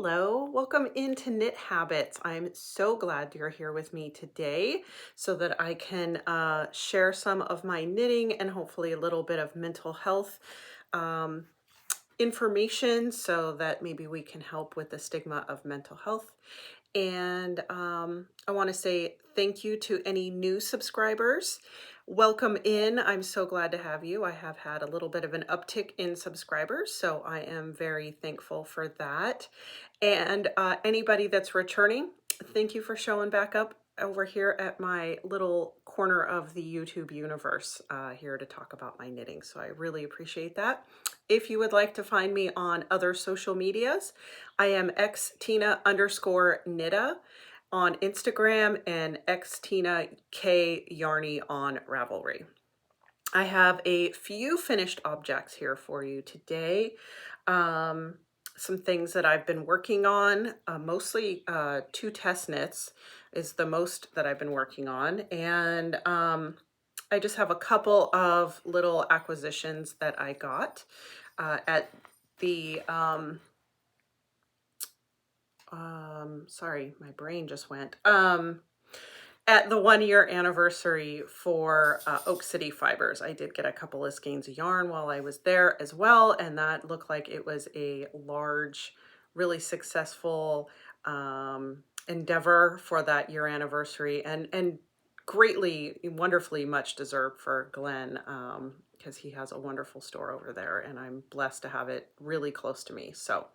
Hello, welcome into Knit Habits. I'm so glad you're here with me today so that I can share some of my knitting and hopefully a little bit of mental health information so that maybe we can help with the stigma of mental health. And I want to say thank you to any new subscribers. Welcome in. I'm so glad to have you. I have had a little bit of an uptick in subscribers, so I am very thankful for that. And anybody that's returning, thank you for showing back up over here at my little corner of the YouTube universe here to talk about my knitting. So I really appreciate that. If you would like to find me on other social medias, I am XtinakYarnie on Instagram and XtinakYarnie on Ravelry. I have a few finished objects here for you today. Some things that I've been working on, mostly 2 test knits is the most that I've been working on. And I just have a couple of little acquisitions that I got at the, sorry, my brain just went, at the 1-year anniversary for Oak City Fibers. I did get a couple of skeins of yarn while I was there as well, and that looked like it was a large, really successful endeavor for that year anniversary, and greatly, wonderfully much deserved for Glenn, because he has a wonderful store over there, and I'm blessed to have it really close to me. So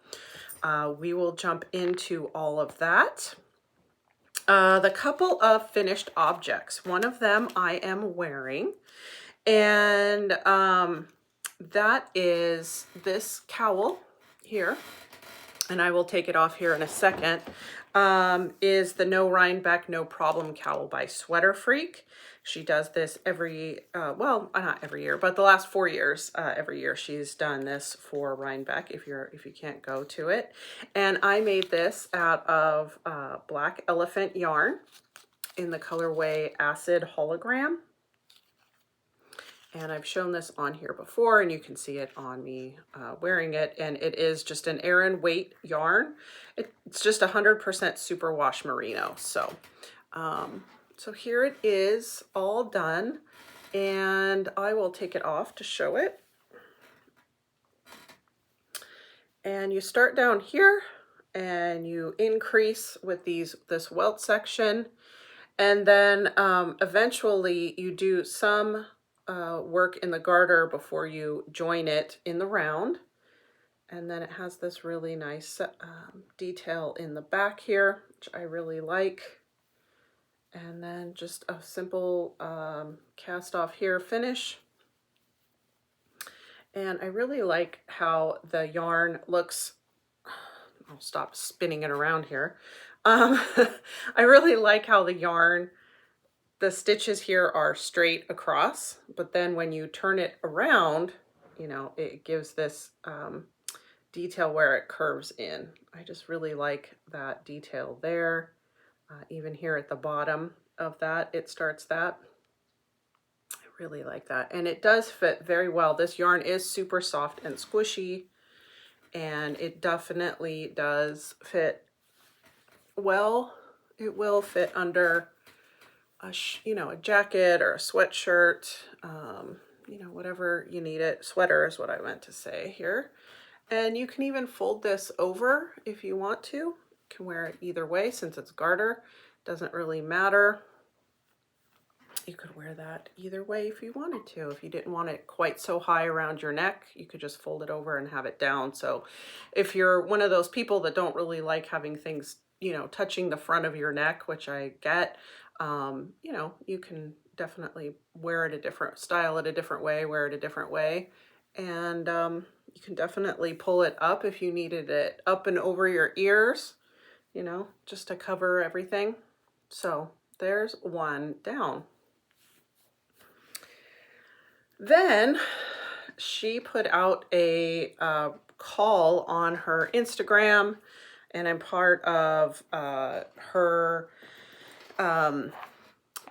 we will jump into all of that. The couple of finished objects. One of them I am wearing, and that is this cowl here, and I will take it off here in a second, is the No Rhinebeck, No Problem cowl by SweaterFreak. She does this every, well, not every year, but the last 4 years, every year she's done this for Rhinebeck if you can't go to it. And I made this out of black elephant yarn in the colorway Acid Hologram. And I've shown this on here before, and you can see it on me wearing it. And it is just an Aran weight yarn. It's just 100% superwash merino. So, so here it is all done, and I will take it off to show it. And you start down here and you increase with this welt section, and then eventually you do some work in the garter before you join it in the round. And then it has this really nice detail in the back here, which I really like. And then just a simple cast off here finish. And I really like how the yarn looks. I'll stop spinning it around here. I really like how the yarn, the stitches here are straight across, but then when you turn it around, you know, it gives this detail where it curves in. I just really like that detail there. Even here at the bottom of that, it starts that. I really like that. And it does fit very well. This yarn is super soft and squishy, and it definitely does fit well. It will fit under a, you know, a jacket or a sweatshirt, you know, whatever you need it. Sweater is what I meant to say here. And you can even fold this over if you want to. You can wear it either way since it's garter. Doesn't really matter. You could wear that either way if you wanted to. If you didn't want it quite so high around your neck, you could just fold it over and have it down. So if you're one of those people that don't really like having things, you know, touching the front of your neck, which I get, you know, you can definitely wear it a different style, it a different way, wear it a different way. And you can definitely pull it up if you needed it up and over your ears, you know, just to cover everything. So there's one down. Then she put out a call on her Instagram, and I'm part of her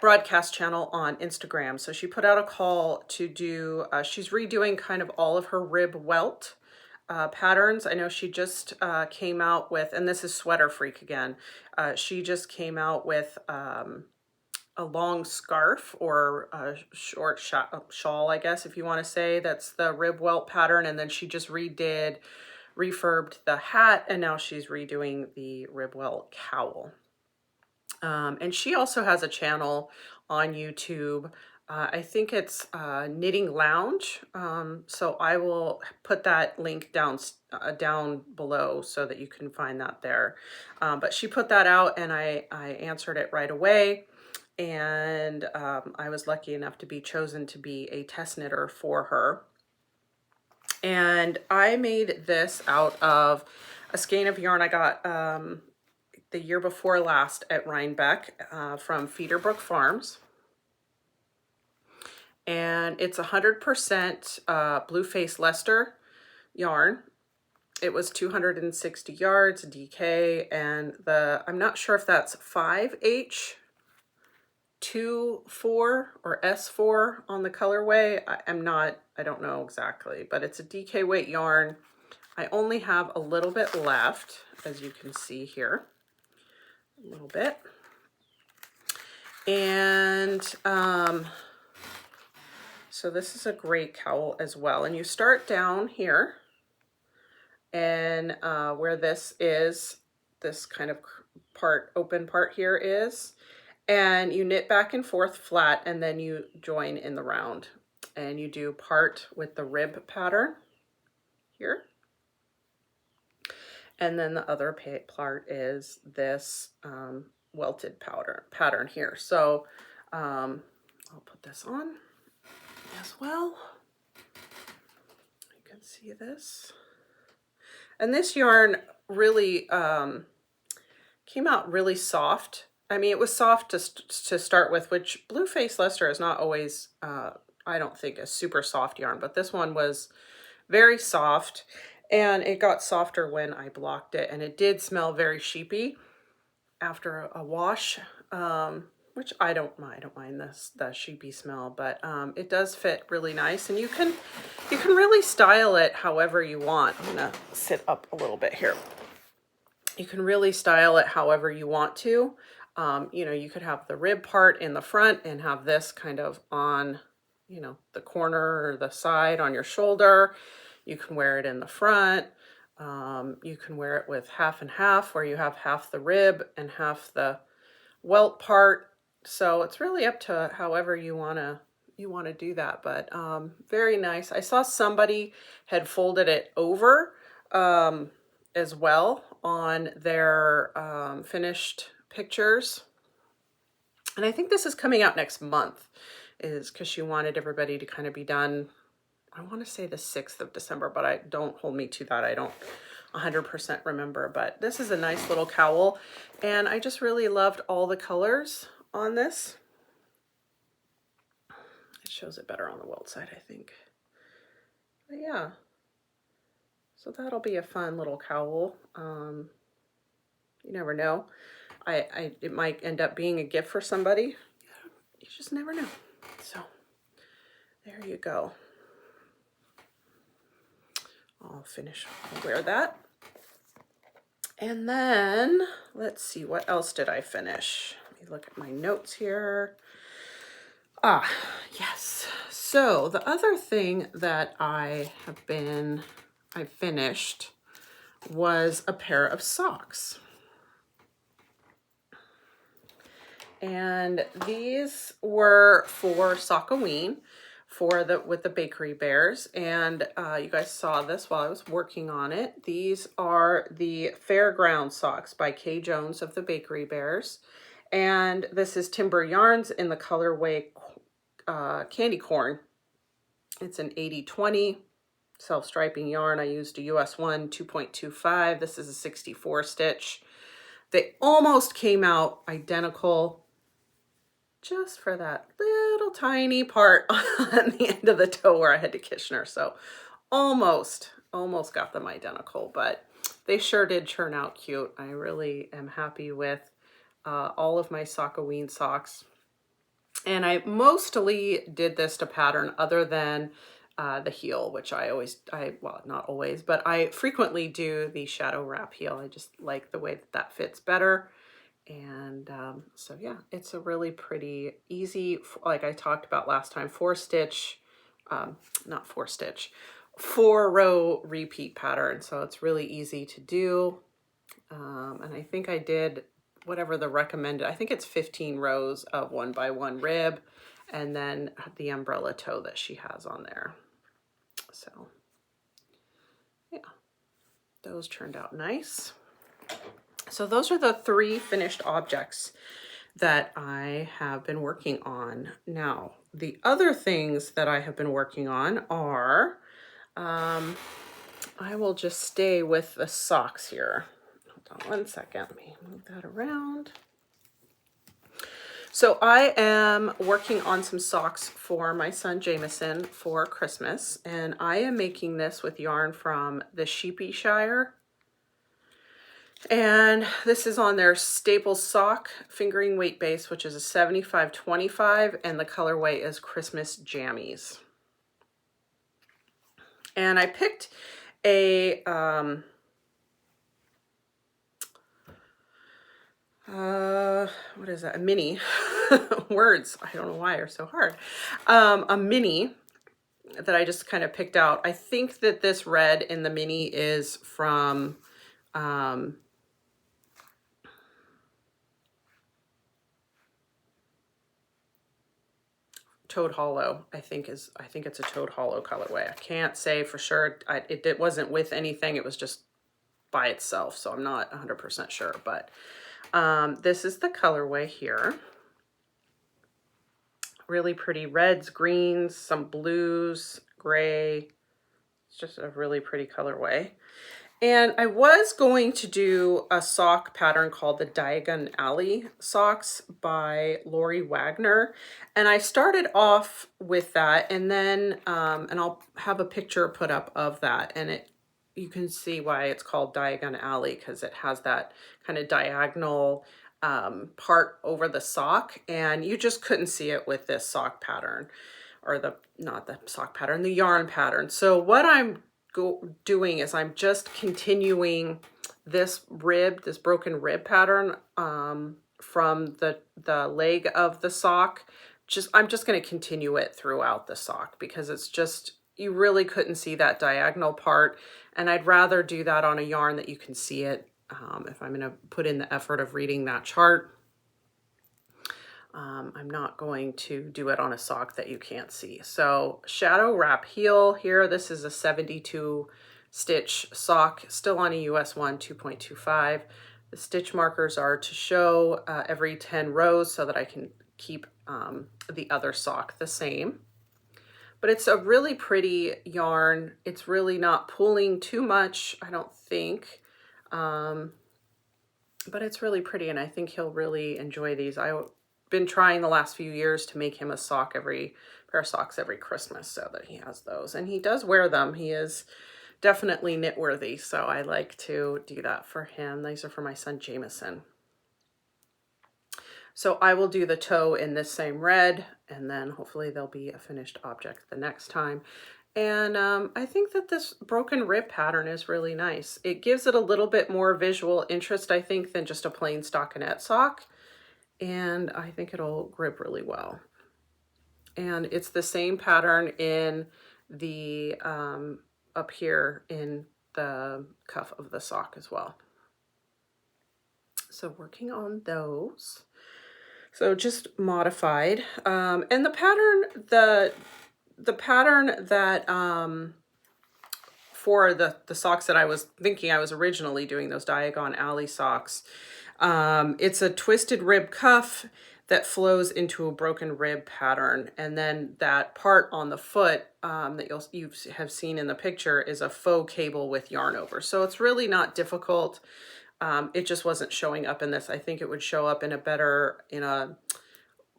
broadcast channel on Instagram. So she put out a call to do, she's redoing kind of all of her rib welt patterns. I know she just came out with, and this is SweaterFreak again. She just came out with a long scarf or a short shawl, I guess, if you want to say. That's the rib welt pattern. And then she just refurbed the hat, and now she's redoing the rib welt cowl. And she also has a channel on YouTube. I think it's Knitting Lounge. So I will put that link down below so that you can find that there. But she put that out, and I answered it right away. And I was lucky enough to be chosen to be a test knitter for her. And I made this out of a skein of yarn I got the year before last at Rhinebeck from Feederbrook Farms. And it's 100% Blue Face Leicester yarn. It was 260 yards, DK, and I'm not sure if that's 5H, 2-4 or S4 on the colorway. I don't know exactly, but it's a DK weight yarn. I only have a little bit left, as you can see here, a little bit. And so this is a great cowl as well. And you start down here, and where this kind of open part here is, and you knit back and forth flat, and then you join in the round, and you do part with the rib pattern here, and then the other part is this welted pattern here. So I'll put this on as well. You can see this, and this yarn really came out really soft. I mean, it was soft to start with, which Blue Face Leicester is not always, I don't think, a super soft yarn, but this one was very soft, and it got softer when I blocked it, and it did smell very sheepy after a wash, which I don't mind the sheepy smell, but it does fit really nice, and you can really style it however you want. I'm gonna sit up a little bit here. You can really style it however you want to. You know, you could have the rib part in the front and have this kind of on, you know, the corner or the side on your shoulder. You can wear it in the front. You can wear it with half and half, where you have half the rib and half the welt part. So it's really up to however you want to do that, but very nice. I saw somebody had folded it over as well on their finished pictures, and I think this is coming out next month, is because she wanted everybody to kind of be done. I want to say the 6th of December, but don't hold me to that. I don't 100% remember, but this is a nice little cowl, and I just really loved all the colors on this. It shows it better on the welt side, I think. But yeah, so that'll be a fun little cowl. You never know. It might end up being a gift for somebody. You just never know. So there you go. I'll wear that. And then let's see, what else did I finish? Let me look at my notes here. Yes. So the other thing that I finished was a pair of socks. And these were for Sockoween with the Bakery Bears. And you guys saw this while I was working on it. These are the Fairground socks by Kay Jones of the Bakery Bears. And this is Timber Yarns in the colorway Candy Corn. It's an 80/20 self-striping yarn. I used a US 1 2.25. This is a 64 stitch. They almost came out identical, just for that little tiny part on the end of the toe where I had to Kitchener. So almost got them identical, but they sure did turn out cute. I really am happy with all of my Sockoween socks. And I mostly did this to pattern, other than the heel, which well, not always, but I frequently do the shadow wrap heel. I just like the way that that fits better. And so yeah, it's a really pretty easy, like I talked about last time, 4-row repeat pattern. So it's really easy to do. And I think I did whatever the recommended, I think it's 15 rows of 1x1 rib, and then the umbrella toe that she has on there. So yeah, those turned out nice. So those are the 3 finished objects that I have been working on. Now, the other things that I have been working on are, I will just stay with the socks here. Hold on one second, let me move that around. So I am working on some socks for my son Jameson for Christmas, and I am making this with yarn from the Sheepy Shire. And this is on their staple sock fingering weight base, which is a 75-25, and the colorway is Christmas Jammies. And I picked a what is that? A mini. Words, I don't know why are so hard. A mini that I just kind of picked out. I think that this red in the mini is from Toad Hollow. I think it's a Toad Hollow colorway. I can't say for sure. It wasn't with anything. It was just by itself, so I'm not 100% sure. But this is the colorway here. Really pretty reds, greens, some blues, gray. It's just a really pretty colorway. And I was going to do a sock pattern called the Diagon Alley socks by Wagner. And I started off with that, and then, and I'll have a picture put up of that. And you can see why it's called Diagon Alley, because it has that kind of diagonal part over the sock, and you just couldn't see it with this sock pattern, or not the sock pattern, the yarn pattern. So what I'm doing is I'm just continuing this broken rib pattern from the leg of the sock. I'm just going to continue it throughout the sock, because it's just, you really couldn't see that diagonal part, and I'd rather do that on a yarn that you can see it. If I'm going to put in the effort of reading that chart, I'm not going to do it on a sock that you can't see. So shadow wrap heel here. This is a 72 stitch sock, still on a US 1 2.25. The stitch markers are to show every 10 rows so that I can keep the other sock the same. But it's a really pretty yarn. It's really not pulling too much, I don't think. But it's really pretty, and I think he'll really enjoy these. I've been trying the last few years to make him a pair of socks every Christmas, so that he has those, and he does wear them. He is definitely knit worthy, so I like to do that for him. These are for my son Jameson. So I will do the toe in this same red, and then hopefully there'll be a finished object the next time. And I think that this broken rib pattern is really nice. It gives it a little bit more visual interest, I think, than just a plain stockinette sock. And I think it'll grip really well. And it's the same pattern in the, up here in the cuff of the sock as well. So working on those. So just modified. And the pattern, the pattern that for the socks that I was thinking I was originally doing, those Diagon Alley socks, it's a twisted rib cuff that flows into a broken rib pattern, and then that part on the foot that you have seen in the picture is a faux cable with yarn over. So it's really not difficult. It just wasn't showing up in this. I think it would show up in a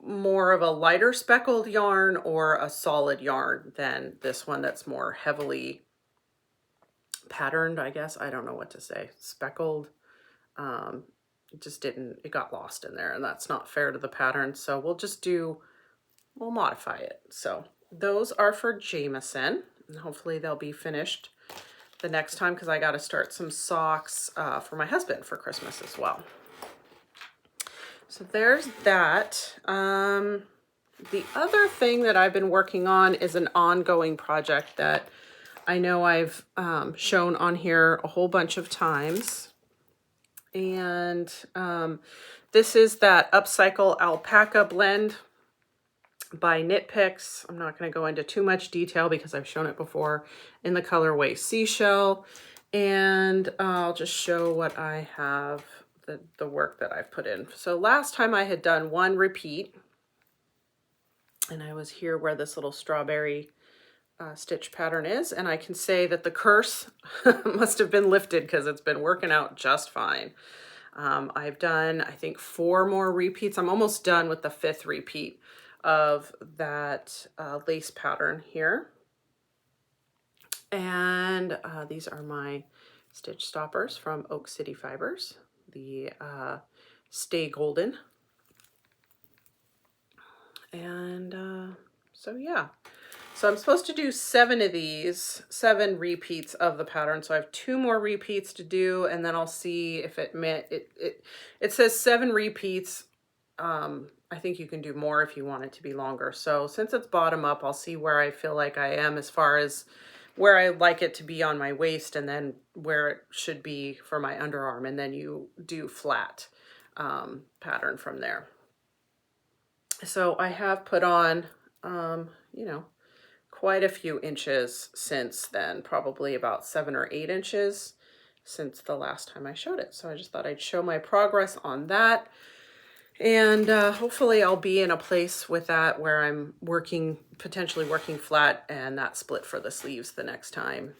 more of a lighter speckled yarn or a solid yarn than this one that's more heavily patterned, I guess. I don't know what to say. Speckled. It got lost in there, and that's not fair to the pattern. So we'll modify it. So those are for Jameson, and hopefully they'll be finished the next time because I got to start some socks for my husband for Christmas as well. So there's that. The other thing that I've been working on is an ongoing project that I know I've shown on here a whole bunch of times. And this is that Upcycle Alpaca blend by Knit Picks. I'm not going to go into too much detail because I've shown it before in the colorway Seashell. And I'll just show what I have, the work that I've put in. So last time I had done one repeat, and I was here where this little strawberry stitch pattern is, and I can say that the curse must have been lifted because it's been working out just fine. I've done, I think, 4 more repeats. I'm almost done with the 5th repeat of that lace pattern here. And these are my stitch stoppers from Oak City Fibers, the Stay Golden. And so yeah, so I'm supposed to do 7 of these, 7 repeats of the pattern. So I have 2 more repeats to do, and then I'll see if it says 7 repeats. I think you can do more if you want it to be longer. So since it's bottom up, I'll see where I feel like I am as far as where I like it to be on my waist, and then where it should be for my underarm, and then you do flat pattern from there. So I have put on, you know, quite a few inches since then, probably about 7 or 8 inches since the last time I showed it. So I just thought I'd show my progress on that. And hopefully I'll be in a place with that where I'm potentially working flat and that split for the sleeves the next time.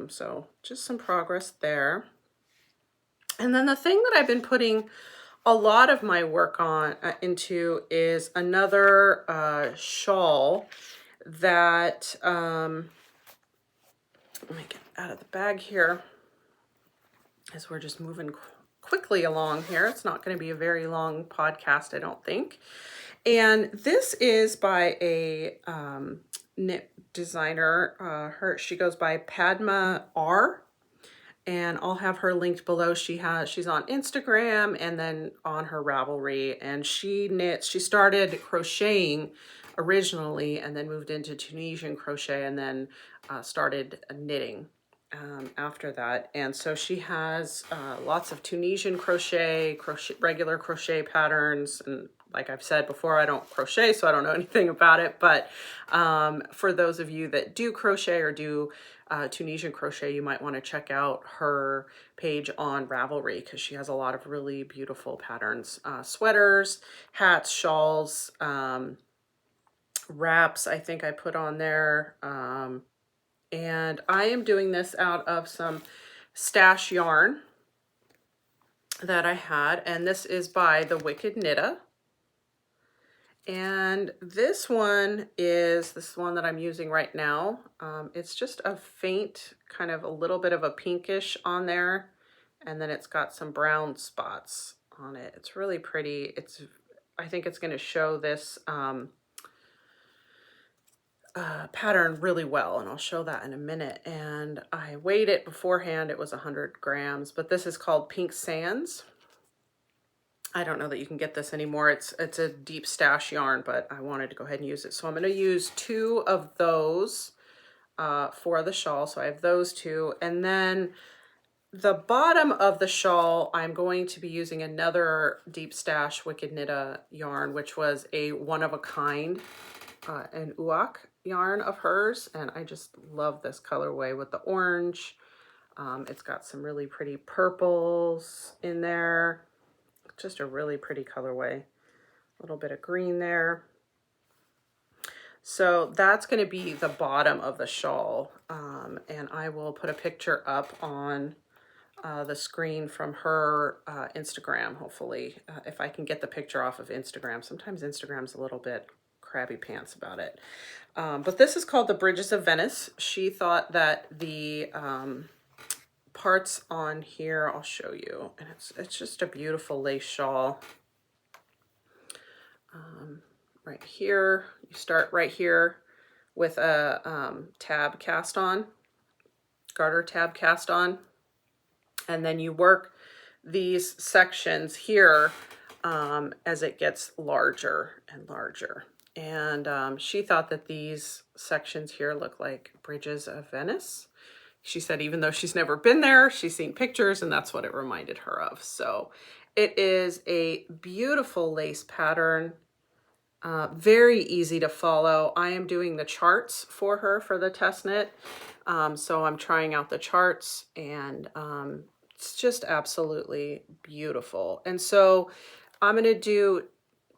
So just some progress there. And then the thing that I've been putting a lot of my work on into is another shawl that, let me get out of the bag here as we're just moving quickly along here. It's not going to be a very long podcast, I don't think. And this is by a knit designer. She goes by Padma R, and I'll have her linked below. She's on Instagram and then on her Ravelry, and she started crocheting originally and then moved into Tunisian crochet and then started knitting after that. And so she has lots of Tunisian crochet, regular crochet patterns. And like I've said before, I don't crochet, so I don't know anything about it. But for those of you that do crochet or do Tunisian crochet, you might want to check out her page on Ravelry because she has a lot of really beautiful patterns. Sweaters, hats, shawls, wraps, I think I put on there. And I am doing this out of some stash yarn that I had, and this is by the Wicked Knitta. And this one that I'm using right now. It's just a faint, kind of a little bit of a pinkish on there, and then it's got some brown spots on it. It's really pretty. I think it's going to show this pattern really well, and I'll show that in a minute. And I weighed it beforehand. It was 100 grams, but this is called Pink Sands. I don't know that you can get this anymore. It's a deep stash yarn, but I wanted to go ahead and use it. So I'm going to use 2 of those for the shawl. So I have those 2. And then the bottom of the shawl, I'm going to be using another deep stash Wicked Knitta yarn, which was a one-of-a-kind, an uak yarn of hers. And I just love this colorway with the orange. It's got some really pretty purples in there. Just a really pretty colorway. A little bit of green there. So that's going to be the bottom of the shawl. And I will put a picture up on the screen from her Instagram, hopefully, if I can get the picture off of Instagram. Sometimes Instagram's a little bit crabby pants about it. But this is called the Bridges of Venice. She thought that the parts on here, I'll show you, and it's just a beautiful lace shawl. Right here, you start right here with a tab cast on, garter tab cast on. And then you work these sections here as it gets larger and larger. And she thought that these sections here look like bridges of Venice. She said even though she's never been there, she's seen pictures and that's what it reminded her of. So it is a beautiful lace pattern, very easy to follow. I am doing the charts for her for the test knit. So I'm trying out the charts and it's just absolutely beautiful. And so I'm going to do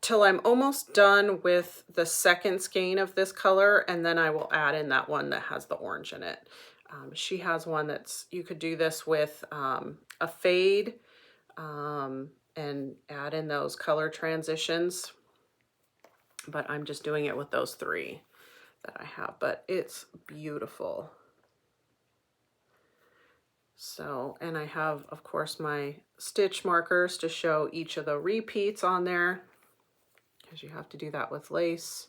till I'm almost done with the second skein of this color, and then I will add in that one that has the orange in it. She has one that's, you could do this with a fade and add in those color transitions, but I'm just doing it with those three that I have, but it's beautiful. So, and I have, of course, my stitch markers to show each of the repeats on there, because you have to do that with lace.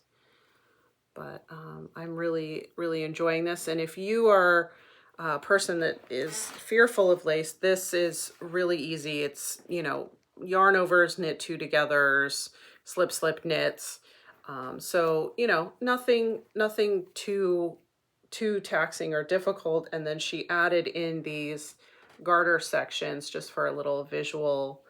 But I'm really, really enjoying this. And if you are a person that is fearful of lace, this is really easy. It's, you know, yarn overs, knit two togethers, slip, slip knits. So, you know, nothing too taxing or difficult. And then she added in these garter sections just for a little visual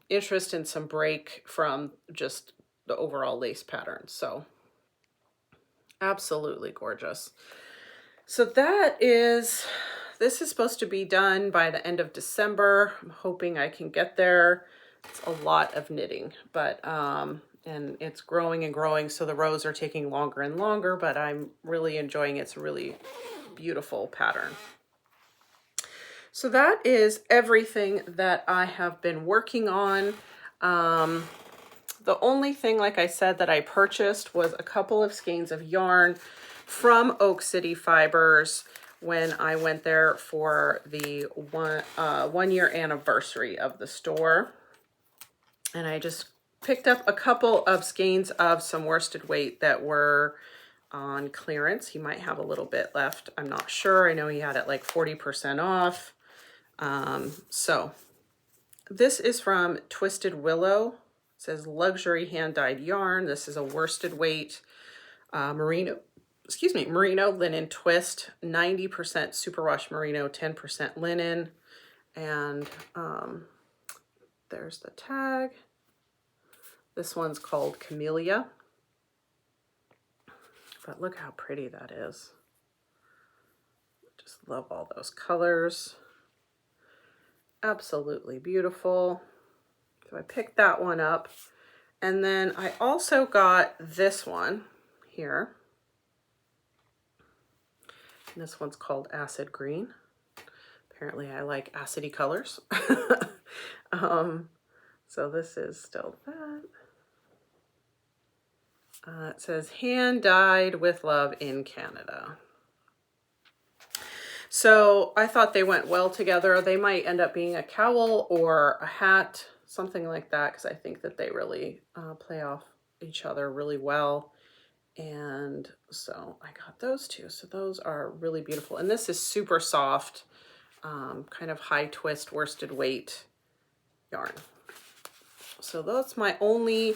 interest and some break from just the overall lace pattern. So absolutely gorgeous. So that is, this is supposed to be done by the end of December. I'm hoping I can get there. It's a lot of knitting, but and it's growing and growing, so the rows are taking longer and longer, but I'm really enjoying it. It's a really beautiful pattern. So that is everything that I have been working on. The only thing, like I said, that I purchased was a couple of skeins of yarn from Oak City Fibers when I went there for the one year anniversary of the store. And I just picked up a couple of skeins of some worsted weight that were on clearance. He might have a little bit left. I'm not sure. I know he had it like 40% off. So this is from Twisted Willow. It says luxury hand-dyed yarn. This is a worsted weight merino linen twist, 90% superwash merino, 10% linen. And there's the tag. This one's called Camellia. But look how pretty that is. Just love all those colors. Absolutely beautiful. So I picked that one up. And then I also got this one here. And this one's called Acid Green. Apparently I like acidy colors. So this is still that. It says hand dyed with love in Canada. So I thought they went well together. They might end up being a cowl or a hat, something like that, because I think that they really play off each other really well. And so I got those two. So those are really beautiful. And this is super soft, kind of high twist worsted weight yarn. So that's my only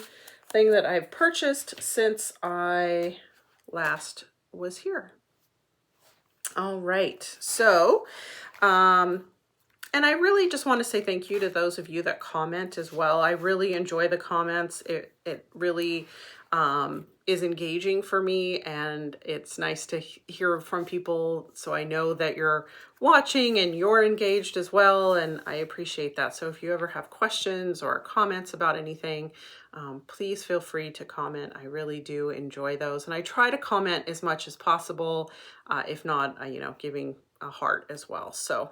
thing that I've purchased since I last was here. All right. So, and I really just want to say thank you to those of you that comment as well. I really enjoy the comments. It really is engaging for me, and it's nice to hear from people, so I know that you're watching and you're engaged as well, and I appreciate that. So if you ever have questions or comments about anything, please feel free to comment. I really do enjoy those, and I try to comment as much as possible, if not, you know, giving a heart as well. So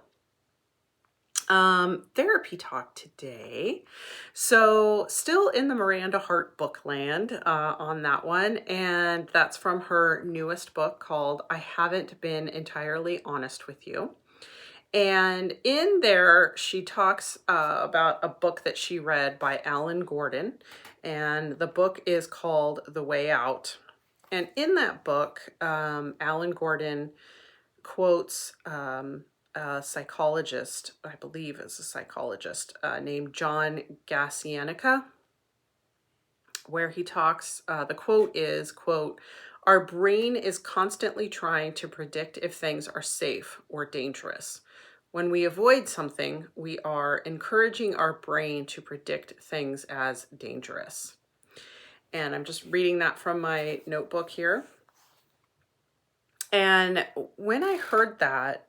therapy talk today. So still in the Miranda Hart bookland on that one, and that's from her newest book called I Haven't Been Entirely Honest with You. And in there she talks about a book that she read by Alan Gordon, and the book is called The Way Out. And in that book, Alan Gordon quotes a psychologist, I believe is a psychologist, named John Gassianica, where he talks, the quote is, quote, "Our brain is constantly trying to predict if things are safe or dangerous. When we avoid something, we are encouraging our brain to predict things as dangerous." And I'm just reading that from my notebook here. And when I heard that,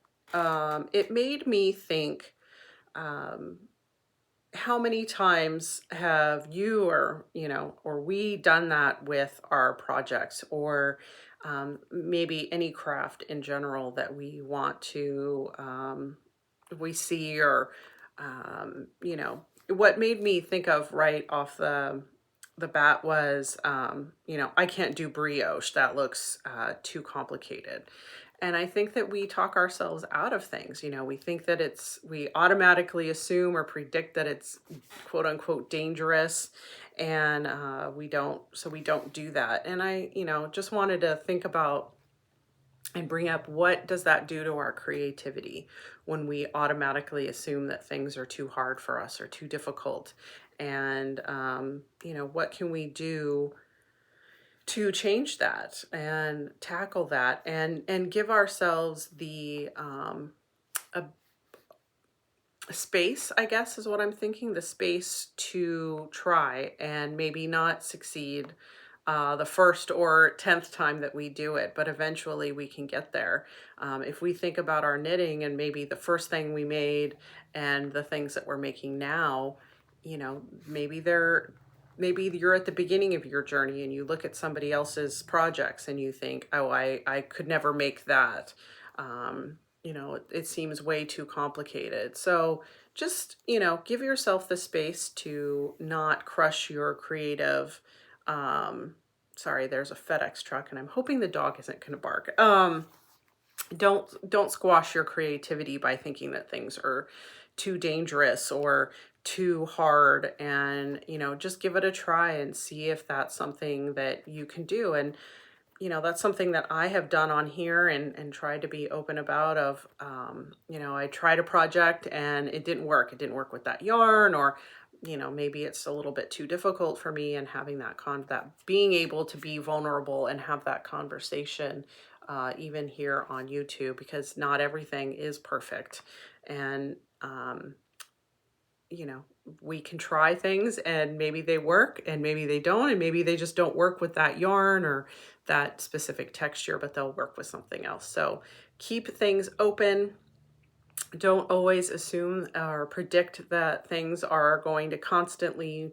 it made me think, how many times have you or we done that with our projects, or maybe any craft in general that we want to, we see, or, what made me think of right off the bat was, I can't do brioche. That looks too complicated. And I think that we talk ourselves out of things. We think that we automatically assume or predict that it's quote unquote dangerous, and we don't do that. And I, just wanted to think about and bring up, what does that do to our creativity when we automatically assume that things are too hard for us or too difficult? And, what can we do to change that and tackle that, and give ourselves the a space, I guess is what I'm thinking, the space to try and maybe not succeed the first or 10th time that we do it, but eventually we can get there. If we think about our knitting and maybe the first thing we made and the things that we're making now, maybe you're at the beginning of your journey and you look at somebody else's projects and you think, oh, I could never make that. It seems way too complicated. So just, give yourself the space to not crush your creative. Sorry, there's a FedEx truck and I'm hoping the dog isn't going to bark. Don't squash your creativity by thinking that things are too dangerous or too hard, and just give it a try and see if that's something that you can do. And that's something that I have done on here and tried to be open about of, I tried a project and it didn't work with that yarn, or maybe it's a little bit too difficult for me, and having that being able to be vulnerable and have that conversation, even here on YouTube, because not everything is perfect. And, we can try things and maybe they work and maybe they don't, and maybe they just don't work with that yarn or that specific texture, but they'll work with something else. So keep things open. Don't always assume or predict that things are going to constantly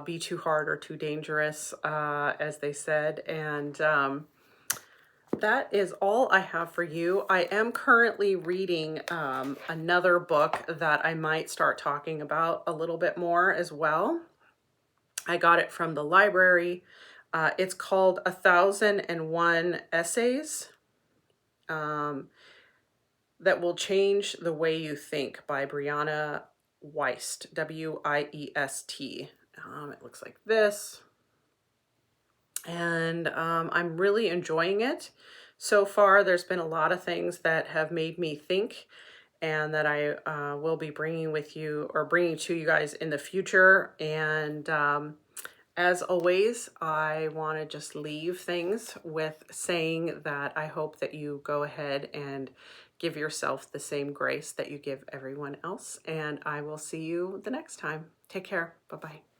be too hard or too dangerous, as they said. And that is all I have for you. I am currently reading another book that I might start talking about a little bit more as well. I got it from the library. It's called 1001 Essays That Will Change the Way You Think by Brianna Wiest, W-I-E-S-T. It looks like this. And I'm really enjoying it. So far, there's been a lot of things that have made me think, and that I will be bringing to you guys in the future. And as always, I want to just leave things with saying that I hope that you go ahead and give yourself the same grace that you give everyone else. And I will see you the next time. Take care. Bye-bye.